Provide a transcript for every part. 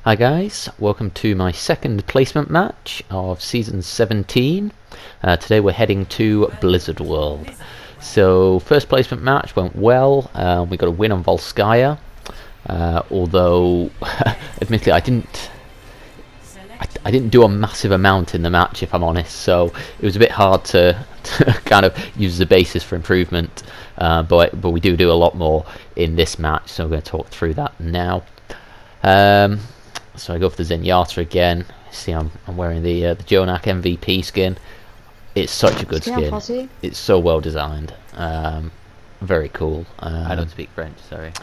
Hi guys, welcome to my second placement match of Season 17. Today we're heading to Blizzard World. So first placement match went well, we got a win on Volskaya, although admittedly I didn't do a massive amount in the match, if I'm honest, so it was a bit hard to kind of use as a basis for improvement, but we do a lot more in this match, so I'm going to talk through that now. So I go for the Zenyatta again. See, I'm wearing the Jonak MVP skin. It's such a good skin. It's so well designed. Very cool. I don't speak French, sorry.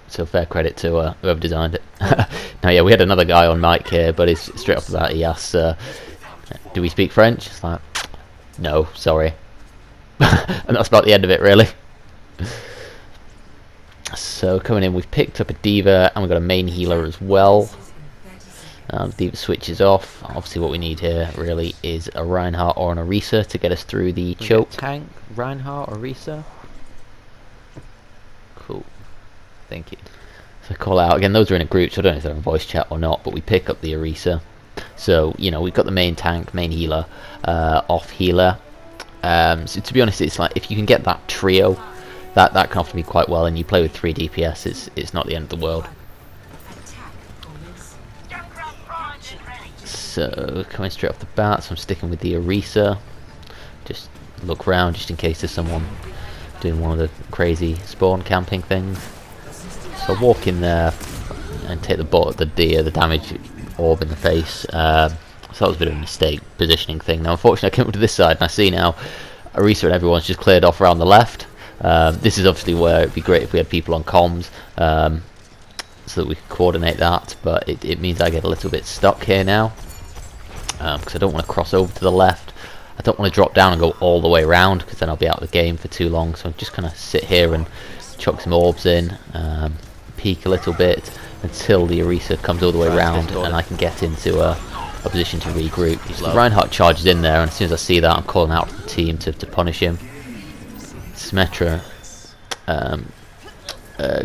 So fair credit to whoever designed it. Now, yeah, we had another guy on mic here, but he's straight off the bat he asks, "Do we speak French?" It's like, no, sorry. And that's about the end of it, really. So coming in, we've picked up a D.Va and we've got a main healer as well. D.Va switches off. Obviously what we need here really is a Reinhardt or an Orisa to get us through the choke. Tank, Reinhardt, Orisa. Cool. Thank you. So I call out again, those are in a group, so I don't know if they're in voice chat or not, but we pick up the Orisa. So, you know, we've got the main tank, main healer, off healer. So to be honest, it's like if you can get that trio, that can often be quite well, and you play with 3 DPS, it's not the end of the world. So coming straight off the bat, so I'm sticking with the Orisa. Just look round just in case there's someone doing one of the crazy spawn camping things. So I walk in there and take the damage orb in the face. So that was a bit of a mistake positioning thing. Now unfortunately I came up to this side and I see now Orisa and everyone's just cleared off around the left. This is obviously where it'd be great if we had people on comms, so that we could coordinate that, but it means I get a little bit stuck here now, because I don't want to cross over to the left. I don't want to drop down and go all the way around, because then I'll be out of the game for too long, so I'm just going to sit here and chuck some orbs in, peek a little bit until the Orisa comes all the way around and I can get into a position to regroup. So Reinhardt charges in there, and as soon as I see that I'm calling out for the team to punish him. Symmetra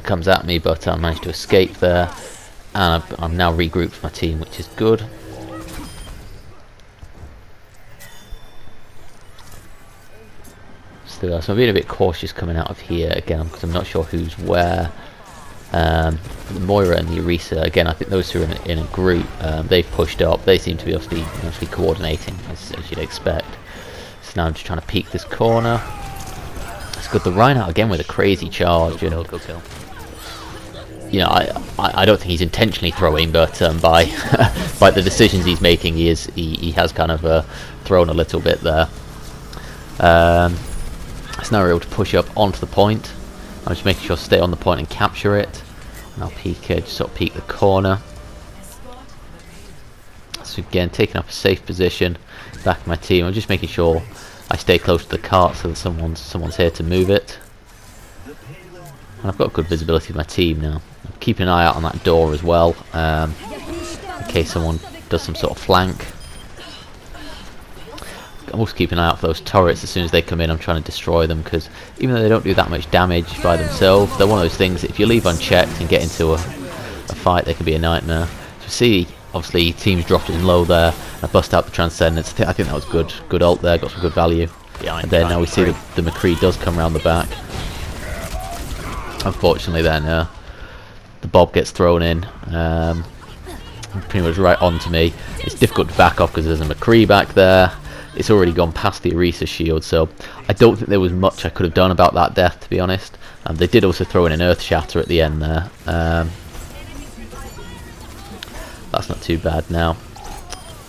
comes at me, but I managed to escape there, and I'm now regrouped with my team, which is good. So I'm being a bit cautious coming out of here again, because I'm not sure who's where. The Moira and the Orisa, again, I think those two are in a group. They've pushed up. They seem to be obviously coordinating, as you'd expect. So now I'm just trying to peek this corner. It's good. The Reinhardt again with a crazy charge. Go kill. You know, I don't think he's intentionally throwing, but by by the decisions he's making, he has kind of thrown a little bit there. So now we're able to push up onto the point. I'm just making sure to stay on the point and capture it. And I'll peek, just sort of peek the corner. So again, taking up a safe position, back of my team. I'm just making sure I stay close to the cart so that someone's here to move it. And I've got good visibility of my team now. I'm keeping an eye out on that door as well, in case someone does some sort of flank. I'm also keeping an eye out for those turrets. As soon as they come in, I'm trying to destroy them, because even though they don't do that much damage by themselves, they're one of those things that if you leave unchecked and get into a fight, they can be a nightmare. So see, obviously teams dropped in low there. I bust out the Transcendence. I think that was good ult there, got some good value. And then now we see the McCree does come around the back. Unfortunately then the Bob gets thrown in, pretty much right onto me. It's difficult to back off because there's a McCree back there. It's already gone past the Orisa shield, so I don't think there was much I could have done about that death, to be honest. They did also throw in an Earth Shatter at the end there. That's not too bad now.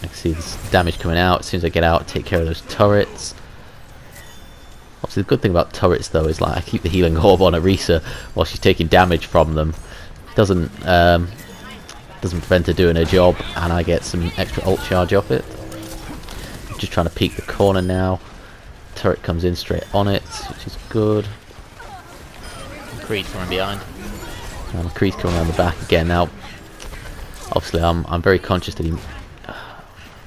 I can see this damage coming out. As soon as I get out, take care of those turrets. Obviously the good thing about turrets though is like I keep the healing orb on Orisa while she's taking damage from them. Doesn't prevent her doing her job, and I get some extra ult charge off it. Just trying to peek the corner now. Turret comes in straight on it, which is good. McCree's coming behind. McCree's coming around the back again now. Obviously I'm very conscious that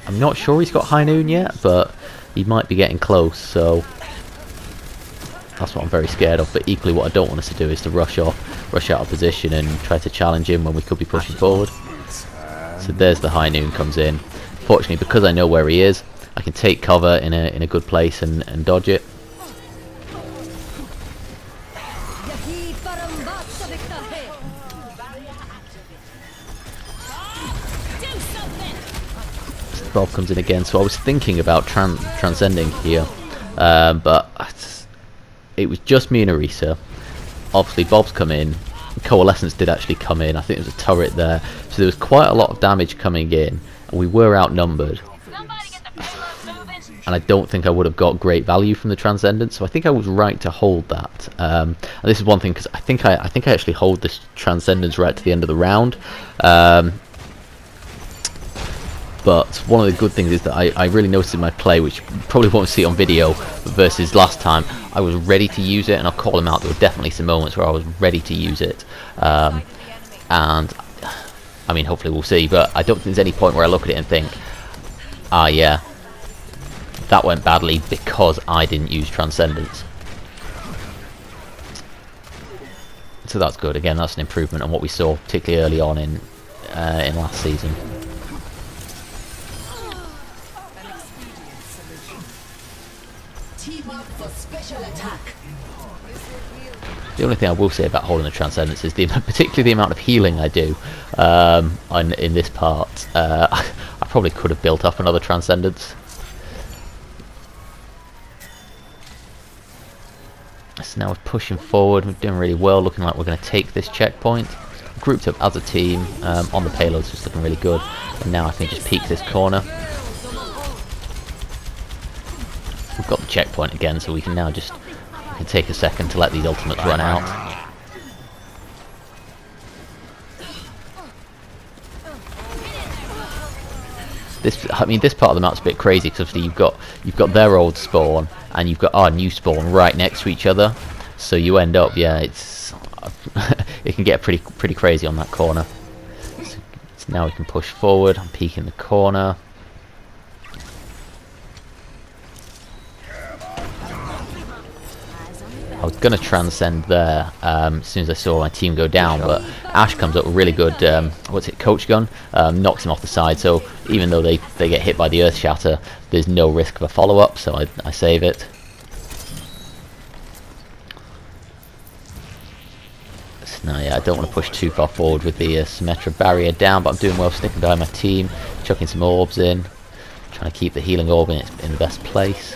I'm not sure he's got High Noon yet, but he might be getting close, so that's what I'm very scared of. But equally what I don't want us to do is to rush out of position and try to challenge him when we could be pushing forward. So there's the high noon comes in. Fortunately, because I know where he is, I can take cover in a good place and dodge it. Bob comes in again, so I was thinking about transcending here, but it was just me and Arisa. Obviously Bob's come in, Coalescence did actually come in, I think there was a turret there, so there was quite a lot of damage coming in, and we were outnumbered. And I don't think I would have got great value from the Transcendence, so I think I was right to hold that. And this is one thing, because I think I actually hold this Transcendence right to the end of the round. But one of the good things is that I really noticed in my play, which you probably won't see on video, versus last time, I was ready to use it, and I'll call them out. There were definitely some moments where I was ready to use it. And, I mean, hopefully we'll see, but I don't think there's any point where I look at it and think, ah, yeah, that went badly because I didn't use Transcendence. So that's good. Again, that's an improvement on what we saw, particularly early on in last season. The only thing I will say about holding the Transcendence is particularly the amount of healing I do in this part. I probably could have built up another Transcendence. So now we're pushing forward, we're doing really well, looking like we're going to take this checkpoint. Grouped up as a team on the payloads, just looking really good. And now I think just peek this corner. We've got the checkpoint again, so we can now just take a second to let these ultimates run out. This part of the map's a bit crazy because you've got their old spawn and you've got our new spawn right next to each other, so you end up, yeah, it's it can get pretty crazy on that corner. So now we can push forward. I'm peeking the corner. I was going to transcend there as soon as I saw my team go down, but Ash comes up with really good, coach gun, knocks him off the side, so even though they get hit by the Earth Shatter, there's no risk of a follow-up, so I save it. So now, yeah, I don't want to push too far forward with the Symmetra barrier down, but I'm doing well sticking behind my team, chucking some orbs in, trying to keep the healing orb in the best place.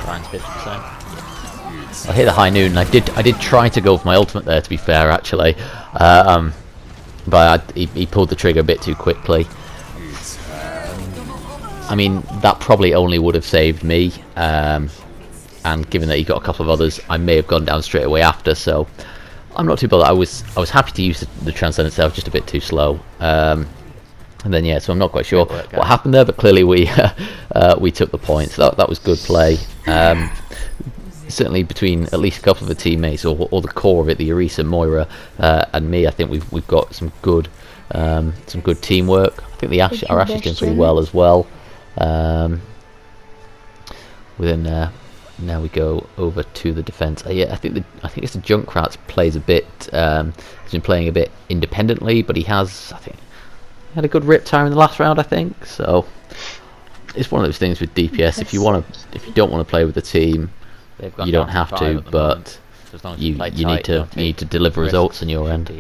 50%. I hit the high noon, and I did try to go for my ultimate there, to be fair, actually, but he pulled the trigger a bit too quickly. I mean, that probably only would have saved me, and given that he got a couple of others, I may have gone down straight away after. So I'm not too bothered. I was happy to use the Transcendence. I was just a bit too slow. And then yeah, so I'm not quite sure what happened there, but clearly we took the points. So that was good play. Certainly between at least a couple of the teammates, or the core of it, the Arisa, Moira, and me, I think we've got some good teamwork. I think our Ash is doing pretty well as well. Now we go over to the defense. Yeah, I think it's the Junkrat plays a bit. He's been playing a bit independently, but he has, I think, had a good rip time in the last round, I think. So it's one of those things with DPS. If you don't want to play with the team, you don't have to, but you need to deliver results on your end.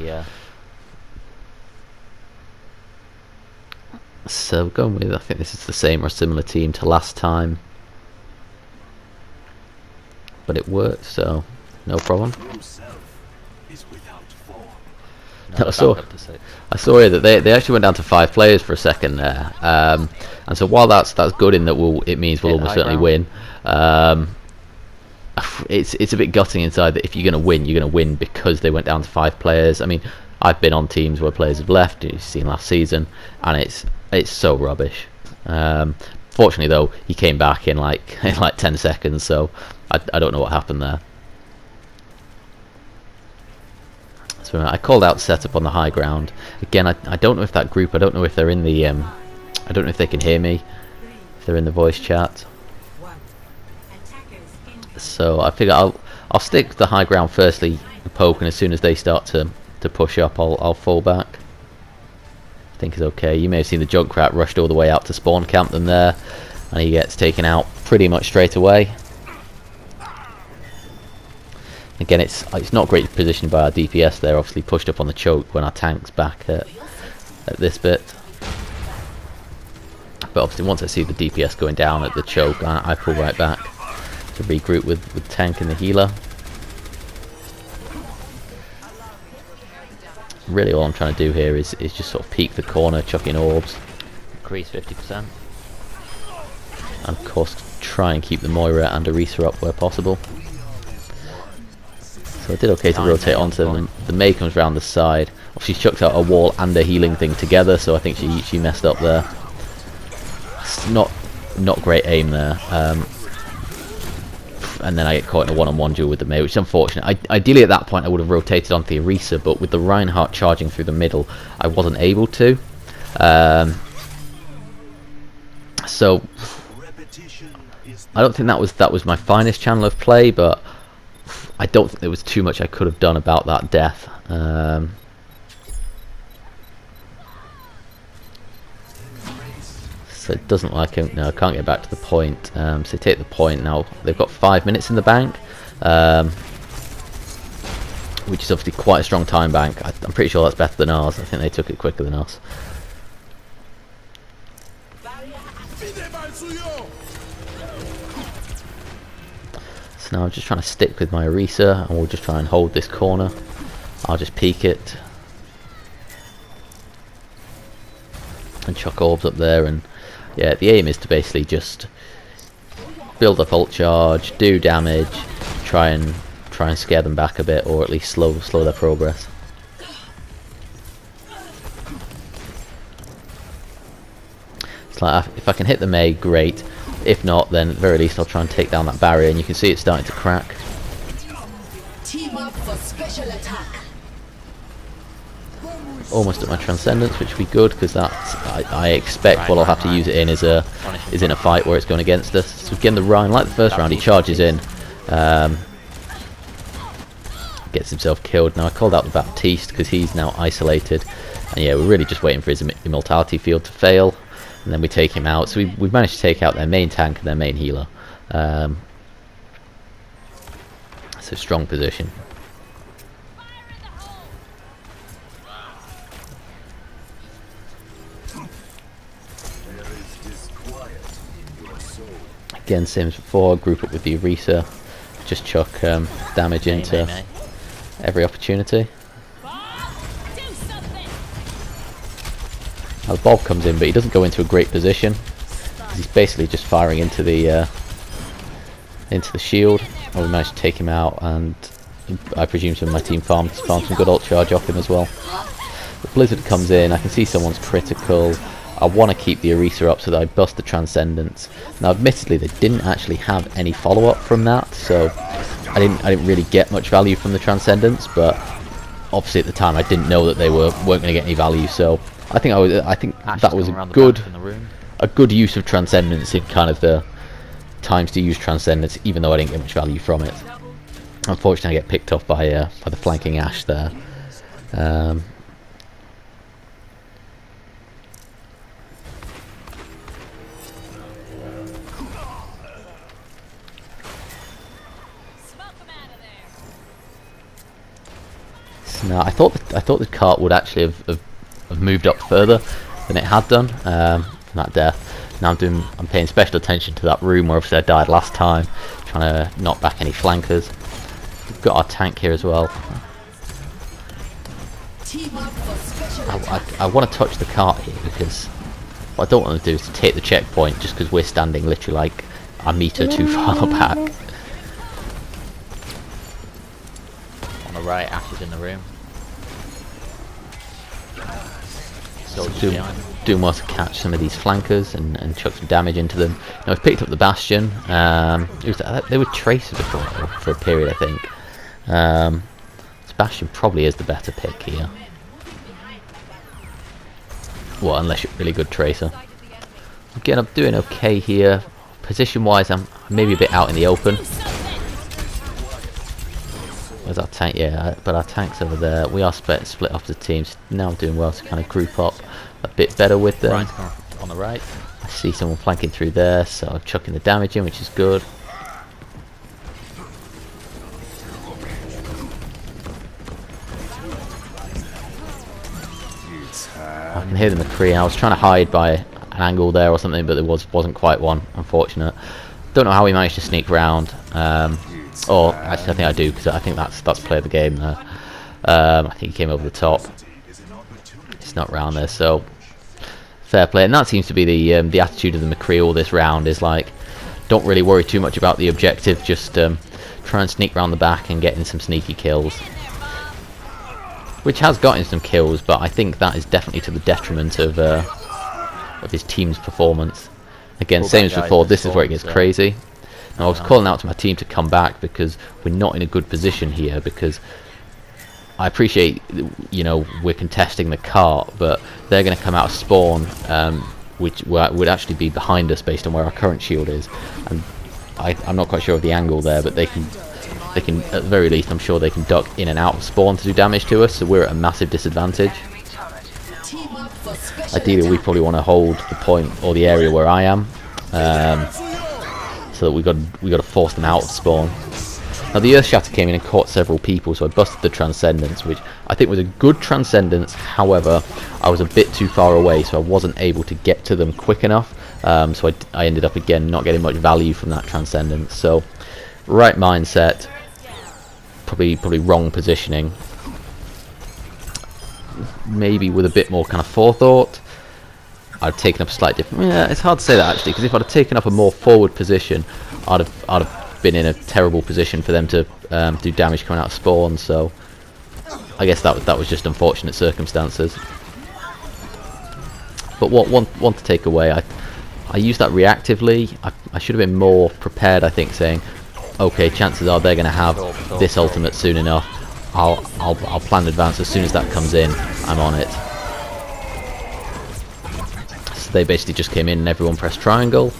So going with, I think this is the same or similar team to last time, but it worked, so no problem. I saw here that they actually went down to 5 players for a second there, and so while that's good in that it means we'll almost certainly win. It's a bit gutting inside that if you're going to win, you're going to win because they went down to 5 players. I mean, I've been on teams where players have left. You've seen last season, and it's so rubbish. Fortunately, though, he came back in like 10 seconds, so I don't know what happened there. So I called out setup on the high ground. Again, I don't know if that group, I don't know if they're in the, I don't know if they can hear me, if they're in the voice chat. So I figure I'll stick the high ground firstly and poke, and as soon as they start to to push up, I'll fall back. I think is okay. You may have seen the Junkrat rushed all the way out to spawn camp them there, and he gets taken out pretty much straight away. Again, it's not great positioned by our DPS there, obviously pushed up on the choke when our tank's back at this bit. But obviously once I see the DPS going down at the choke, I pull right back to regroup with tank and the healer. Really all I'm trying to do here is just sort of peek the corner, chuck in orbs, Increase 50%. and of course try and keep the Moira and Orisa up where possible. So I did okay to rotate onto them. The Mei comes round the side. She chucks out a wall and a healing thing together, so I think she messed up there. It's not great aim there. And then I get caught in a one-on-one duel with the Mei, which is unfortunate. Ideally at that point I would have rotated onto the Orisa, but with the Reinhardt charging through the middle, I wasn't able to. So I don't think that was my finest channel of play, but I don't think there was too much I could have done about that death. So it doesn't like him. No, I can't get back to the point. So they take the point now. They've got 5 minutes in the bank, which is obviously quite a strong time bank. I'm pretty sure that's better than ours. I think they took it quicker than us. So now I'm just trying to stick with my Orisa, and we'll just try and hold this corner. I'll just peek it and chuck orbs up there, and yeah, the aim is to basically just build up ult charge, do damage, try and scare them back a bit, or at least slow their progress. It's like if I can hit the Mei, great. If not, then at the very least I'll try and take down that barrier, and you can see it's starting to crack. Team up for special attack. Almost at my Transcendence, which would be good, because that's I expect what I'll have to use it in is in a fight where it's going against us. So again, the Ryan, like the first round, he charges in, gets himself killed. Now I called out the Baptiste because he's now isolated, and yeah, we're really just waiting for his immortality field to fail, and then we take him out. So we've managed to take out their main tank and their main healer. So strong position. Again, same as before, group up with the Orisa, just chuck damage into every opportunity. Now the Bob comes in, but he doesn't go into a great position. He's basically just firing into the shield. Well, we managed to take him out, and I presume some of my team farmed some good ult charge off him as well. The Blizzard comes in, I can see someone's critical. I want to keep the Orisa up so that I bust the Transcendence. Now admittedly they didn't actually have any follow-up from that, so I didn't really get much value from the Transcendence, but obviously at the time I didn't know that they weren't going to get any value, so I think that was a good use of Transcendence in kind of the times to use Transcendence, even though I didn't get much value from it. Unfortunately I get picked off by the flanking Ashe there. No, I thought the cart would actually have moved up further than it had done from that death. Now I'm paying special attention to that room where obviously I died last time, trying to knock back any flankers. We've got our tank here as well. I want to touch the cart here because what I don't want to do is to take the checkpoint just because we're standing literally like a meter too far back. On the right, Ashe is in the room. So doing well to catch some of these flankers and chuck some damage into them. Now we've picked up the Bastion. They were Tracer before for a period, I think. So Bastion probably is the better pick here. Well, unless you're really good Tracer. Again, I'm doing okay here. Position-wise, I'm maybe a bit out in the open. Where's our tank? Yeah, but our tank's over there. We are split up the teams. Now doing well to kind of group up a bit better with them. Ryan's coming on the right. I see someone flanking through there, so I'm chucking the damage in, which is good. I can hear the McCree. I was trying to hide by an angle there or something, but there wasn't quite one. Unfortunate. Don't know how he managed to sneak round. Or actually, I think I do, because I think that's play of the game there. I think he came over the top. It's not round there, so fair play. And that seems to be the attitude of the McCree all this round. Is like, don't really worry too much about the objective. Just try and sneak round the back and get in some sneaky kills. Which has gotten some kills, but I think that is definitely to the detriment of his team's performance. Again, same as before, this is where it gets crazy. Now, I was calling out to my team to come back because we're not in a good position here, because I appreciate, you know, we're contesting the cart, but they're going to come out of spawn, which would actually be behind us based on where our current shield is. And I'm not quite sure of the angle there, but they can, at the very least, I'm sure they can duck in and out of spawn to do damage to us, so we're at a massive disadvantage. Ideally, we probably want to hold the point or the area where I am, so that we got to force them out of spawn. Now the Earth Shatter came in and caught several people, so I busted the Transcendence, which I think was a good Transcendence. However, I was a bit too far away, so I wasn't able to get to them quick enough. So I ended up again not getting much value from that Transcendence. So right mindset, probably wrong positioning. Maybe with a bit more kind of forethought, I'd have taken up a slightly different. Yeah, it's hard to say that actually, because if I'd have taken up a more forward position, I'd have been in a terrible position for them to do damage coming out of spawn. So I guess that was just unfortunate circumstances. But what one to take away, I used that reactively. I should have been more prepared. I think, saying, okay, chances are they're going to have this ultimate soon enough. I'll plan advance as soon as that comes in. I'm on it. So they basically just came in and everyone pressed triangle.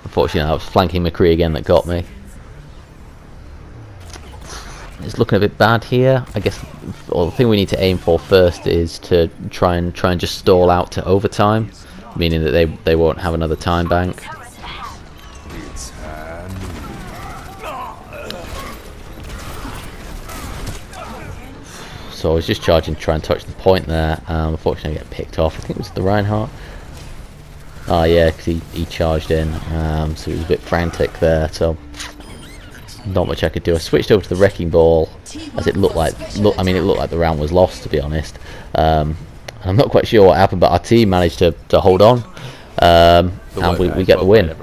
Unfortunately, I was flanking McCree again that got me. It's looking a bit bad here. I guess the thing we need to aim for first is to try and just stall out to overtime, meaning that they won't have another time bank. So I was just charging to try and touch the point there. Unfortunately, I get picked off. I think it was the Reinhardt. Oh yeah, because he charged in, so he was a bit frantic there. So not much I could do. I switched over to the Wrecking Ball, as it looked like. It looked like the round was lost, to be honest. I'm not quite sure what happened, but our team managed to hold on, and we get the win.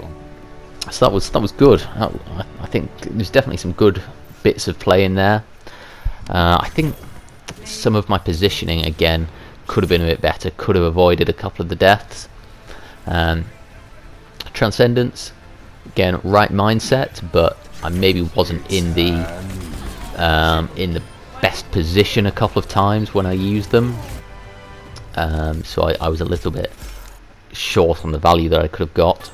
So that was good. I think there's definitely some good bits of play in there. I think some of my positioning again could have been a bit better. Could have avoided a couple of the deaths. Transcendence, again, right mindset, but I maybe wasn't in the best position a couple of times when I used them. So I was a little bit short on the value that I could have got.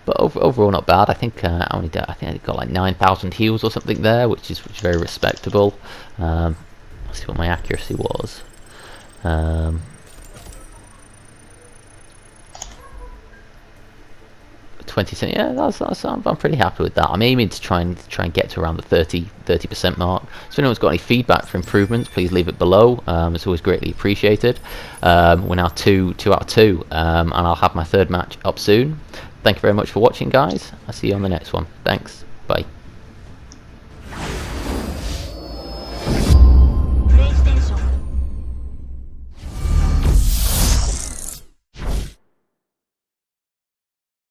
But overall, not bad. I think I got like 9,000 heals or something there, which is very respectable. Let's see what my accuracy was. 20%. Yeah, I'm pretty happy with that. I'm aiming to try and get to around the 30% mark. So if anyone's got any feedback for improvements, please leave it below. It's always greatly appreciated. We're now 2 out of 2, and I'll have my third match up soon. Thank you very much for watching, guys. I'll see you on the next one. Thanks. Bye.